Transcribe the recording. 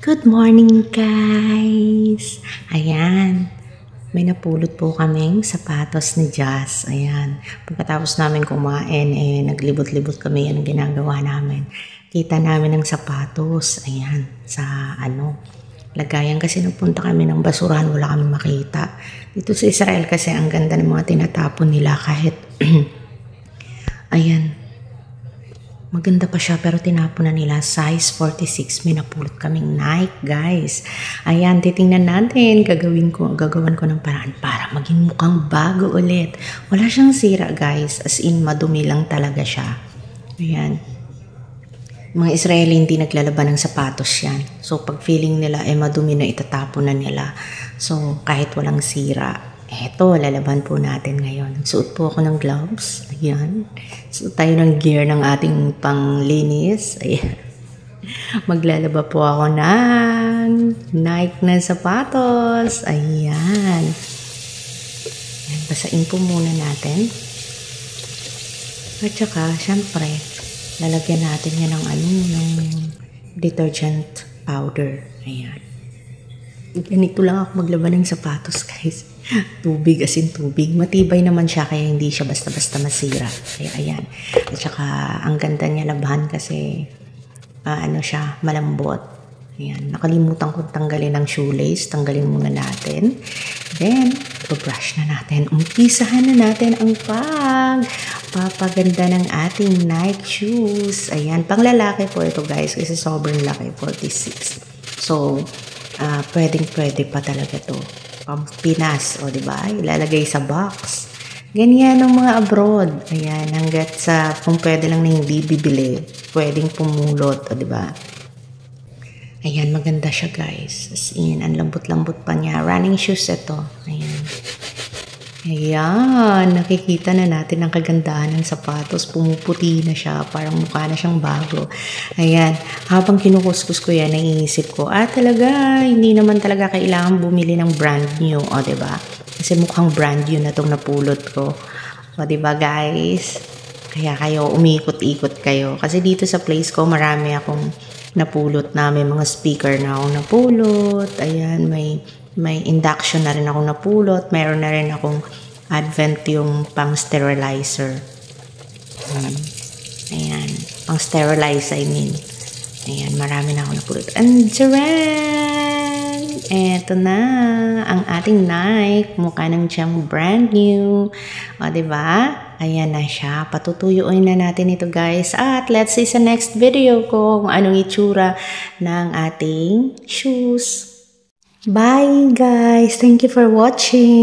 Good morning guys! Ayan, may napulot po kaming sapatos ni Jazz. Ayan, pagkatapos namin kumain, naglibot-libot kami. Yan ang ginagawa namin. Kita namin ng sapatos. Ayan, sa lagayan kasi napunta kami ng basurahan, wala kami makita. Dito sa Israel kasi ang ganda ng mga tinatapon nila kahit ayan, maganda pa siya pero tinapon na nila. Size 46. May napulot kaming Nike, guys. Ayan, titingnan natin. Gagawan ko ng paraan para maging mukhang bago ulit. Wala siyang sira, guys. As in, madumi lang talaga siya. Ayan. Mga Israeli hindi naglalaban ng sapatos yan. So, pag feeling nila madumi na, itatapon na nila. So, kahit walang sira, eto, lalaban po natin ngayon. Suot po ako ng gloves. Ayan. Suot tayo ng gear ng ating panglinis. Ayan. Maglalaba po ako ng Nike na sapatos. Ayan. Ayan. Basain po muna natin. At saka, syempre, lalagyan natin yan ng detergent powder. Ayan. Ganito lang ako maglaban ng sapatos, guys. Tubig, as in tubig. Matibay naman siya kaya hindi siya basta-basta masira. Kaya ayan. At saka ang ganda niya labahan kasi siya, malambot. Ayan. Nakalimutan ko tanggalin ng shoelace. Tanggalin muna natin. Then, brush na natin. Umpisahan na natin ang papaganda ng ating Nike shoes. Ayan. Pang lalaki po ito, guys, kasi sobrang laki, 46. So, pwedeng-pwede pa talaga to. Pinas, o diba? Ilalagay sa box. Ganyan ng mga abroad. Ayan, hanggat sa kung pwede lang na hindi bibili, pwedeng pumulot, o diba? Ayan, maganda siya, guys. As in, ang lambot-lambot pa niya. Running shoes ito. Ayan. Ayan, nakikita na natin ang kagandahan ng sapatos. Pumuputi na siya, parang mukha na siyang bago. Ayan, habang kinukuskus ko yan, naiisip ko, talaga, hindi naman talaga kailangan bumili ng brand new, o diba? Kasi mukhang brand new na itong napulot ko. O diba, guys? Kaya kayo, umikot-ikot kayo. Kasi dito sa place ko, marami akong napulot na. May mga speaker na akong napulot. Ayan, may induction na rin akong napulot. Mayroon na rin akong Advent yung pang sterilizer. Ayan. Pang sterilize, I mean. Ayan, marami na akong napulot. And taran! Eto na. Ang ating Nike. Mukha nang siyang brand new. O, diba? Ayan na siya. Patutuyuin na natin ito, guys. At let's see sa next video ko kung anong itsura ng ating shoes. Bye guys! Thank you for watching!